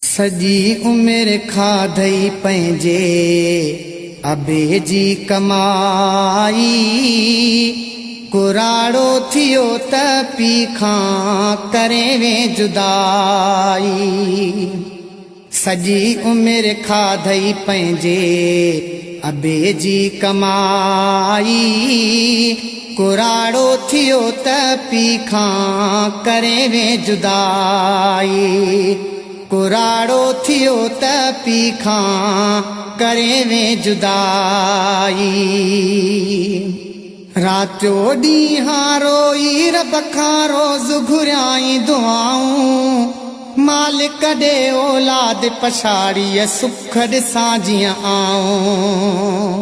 सजी उमिरि खाधई पंहिंजे अबे जी कमाई, कुराड़ो थियो त पीउ खां करे वे जुदाई। सजी उमिरि खाधई पंहिंजे अबे जी कमाई, कुराड़ो थियो त पीउ खां करे वे जुदाई। कुराड़ो थियो त पीउ खां करे वे जुदाई। रातो ॾींहां रोई रब खां रोज़ घुरियाई दुआऊं, मालिक ॾे औलाद पछाड़ीअ सुख ॾिसां जीअं आऊं।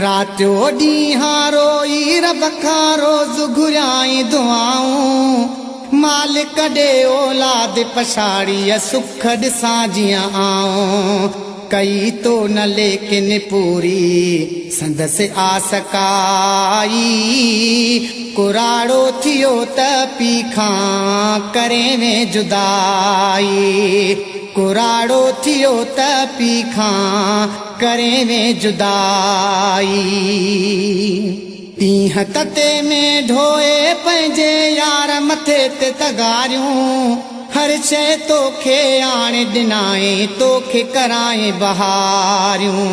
रातो ॾींहां रोई रब खां रोज़ घुरियाई दुआऊं, मालिक ॾे औलाद पछाड़ीअ सुख ॾिसां जीअं आऊं। कई तो न लेकिन पूरी संदसि आस काई, कुराड़ो थियो त पीउ खां करे वे जुदाई। कुराड़ो थियो त पीउ खां करे वे जुदाई। ॾींहं तते में ढोए पंहिंजे यार मथे ते तगारियूं, हर शइ तोखे आणे ॾिनाए तोखे कराए बहारियूं।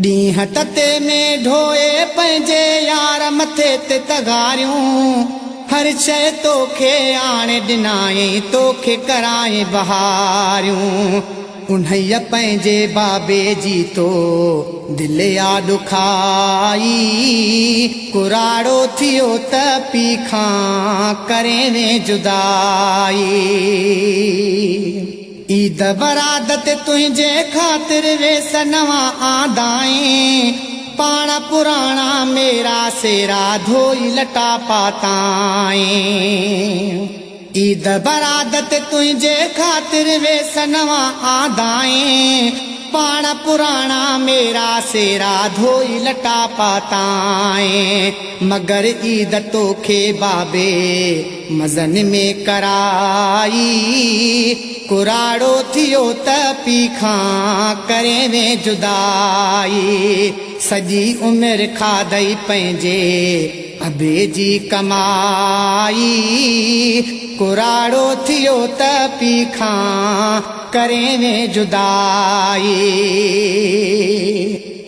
ॾींहं तते में ढोए पंहिंजे यार मथे ते तगारियूं, हर शइ तोखे आणे ॾिनाए तोखे कराए बहारियूं। उन्हईअ पंहिंजे बाबे जी तो दिल आ ॾुखाई, कुराड़ो थियो त पीउ खां करे वे जुदाई। ईद बरादत तुंहिंजे ख़ातिर वेस नवां आंदाएं, पाण पुराणा मेरा सेरा धोई लटा पाताएं। ईद बरादत तुंहिंजे ख़ातिर वेस नवां आंदाएं, पाण पुराणा मेरा सेरा धोई लटा पाताएं। मगर ईद तोखे बाबे मज़न में कराई, कुराड़ो थियो त पीउ खां करे वे जुदाई। सजी उमिरि खाधई पंहिंजे अबे जी कमाई, कुराड़ो थियो त पीउ खां करे वे जुदाई।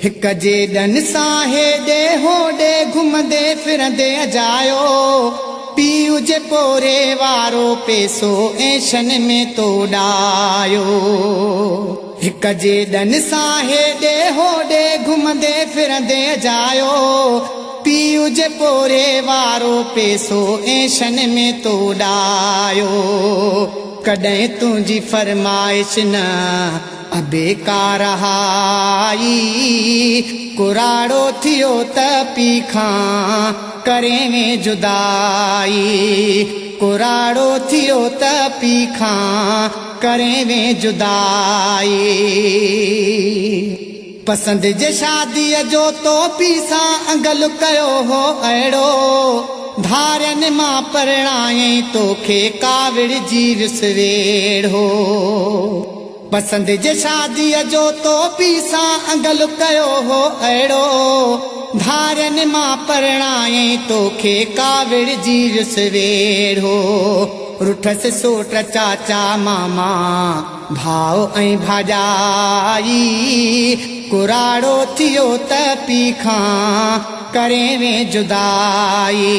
हिक जे ॾन सां हेॾे होॾे घुमंदे फिरंदे अजायो, पीउ जे पोरे वारो पैसो ऐशन में तो उॾायो। हिक जे ॾन सां हेॾे होॾे घुमंदे फिरंदे अजायो, पीउ जे पोरे वारो पैसो ऐशन में तो उॾायो। कॾहिं तुंहिंजी फरमाइश न अबे का रहाई, कुराड़ो थियो त पीउ खां करे वे जुदाई। कुराड़ो थियो त पीउ खां करे वे जुदाई। पसंद जे शादीअ जो तो पीउ सां अंगल कयो हो अहिड़ो, धारनि मां परणाए तोखे काविड़ जी विसवेड़ो। पसंद जे शादीअ जो तो पीउ सां अंगल कयो हो अहिड़ो, धारनि मां परणाए तोखे काविड़ जी विसवेड़ो। रुठसि सोट चाचा मामा भाउ ऐं भाॼाई, कुराड़ो थियो त पीउ खां करे वे जुदाई।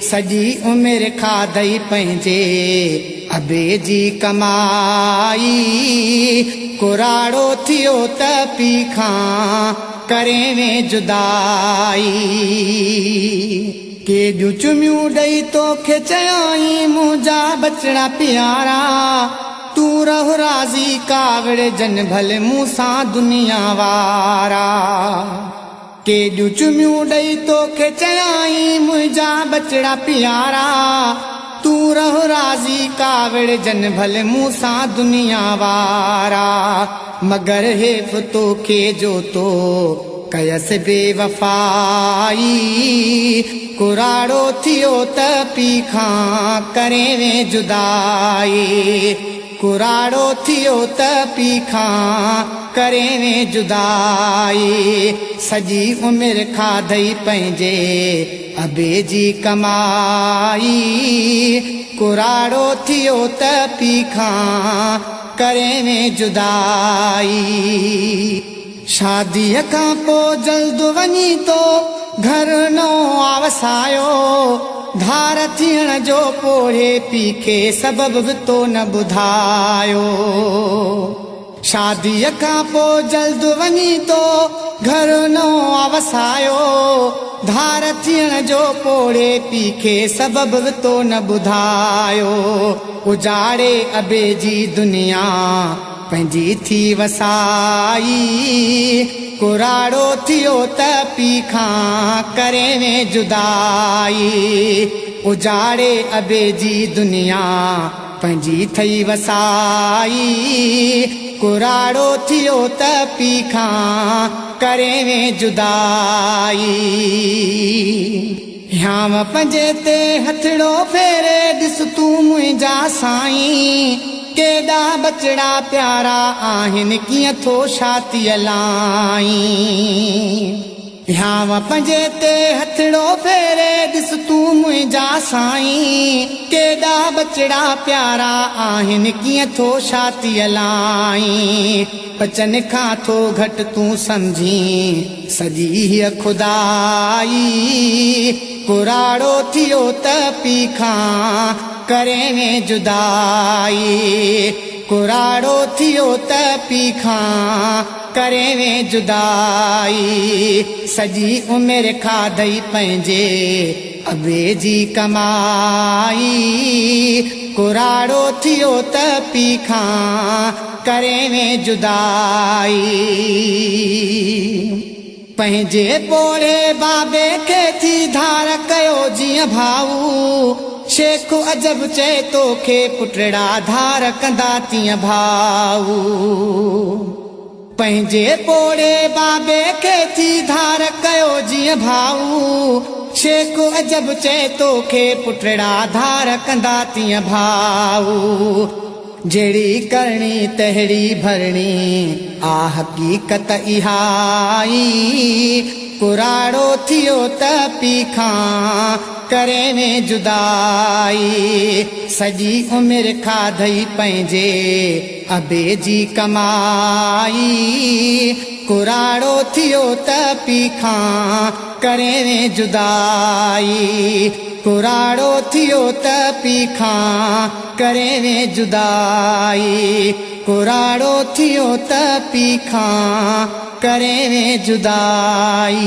सजी उमिरि खाधई पंहिंजे अबे जी कमाई, कुराड़ो थियो त पीउ खां करे वे जुदाई। केॾियूं चुमियूं ॾेई तोखे चयाई मुंहिंजा बचड़ा प्यारा, तूं रहो राज़ी काविड़ जन भले मूं सां दुनिया वारा। केॾियूं चुमियूं ॾेई तोखे चयाई मुंहिंजा बचड़ा प्यारा, तूं रहो राज़ी काविड़ जन भले मूं सां दुनिया वारा। मगर हेफ़ तोखे जो तो कयसि बेवफ़ाई, कुराड़ो थियो त पीउ खां करे वे जुदाई। कुराड़ो थियो त पीखां करे में जुदाई सजी उमिरि खाधई पंहिंजे अबे जी कमाई कुराड़ो थियो त पीखां करे में जुदाई शादीअ खां पोइ जल्द वञी तो घर नो आवसायो धार थियण जो पोड़े पीखे सबब बि तो न ॿुधायो शादीअ खां पोइ जल्द वञी तो घर नो आवसायो धार थियण जो पोड़े पीखे सबब बि तो न ॿुधायो उजाड़े अबे जी दुनिया पंहिंजी थी वसाई कुराड़ो थियो त पीखां करे में जुदाई उजाड़े अबे जी दुनिया पंहिंजी थई वसाई कुराड़ो थियो त पीखां करे में जुदाई ह्याम पंहिंजे ते हथड़ो फेरे ॾिस तूं मुंहिंजा साईं केॾा बचड़ा प्यारा आहिनि कीअं थो छातीअ लाई ह्याम पंहिंजे ते हथड़ो फेरे ॾिस तूं मुंहिंजा साईं केॾा बचड़ा प्यारा आहिनि कीअं थो छातीअ लाई बचन खां थो घटि तूं सम्झी सॼी हीअ खुदाई कुराड़ो थियो त पीखां करे में जुदाई कुराड़ो थियो त पीखां करे में जुदाई सॼी उमिरि खाधई पंहिंजे अबे जी कमाई कुराड़ो थियो त पीखां करे में जुदाई पंहिंजे पोड़े बाबे खे थी धार कयो जीअं भाऊ शेख अजब चए तोखे पुटड़ा धार कंदा तीअं भाऊ पंहिंजे पोड़े बाबे खे थी धार कयो जीअं भाऊ शेख अजब चए तोखे पुटड़ा धार कंदा तीअं भाऊ जहिड़ी करणी तहिड़ी भरणी आ हक़ीक़त इहाई कुराड़ो थियो त पीखां करे में जुदाई सॼी उमिरि खाधई पंहिंजे अबे जी कमाई कुराड़ो थियो त पीखां करे में जुदाई कुराड़ो थियो त पीखां करे में जुदाई कुराड़ो थियो त पीखां करे में जुदाई।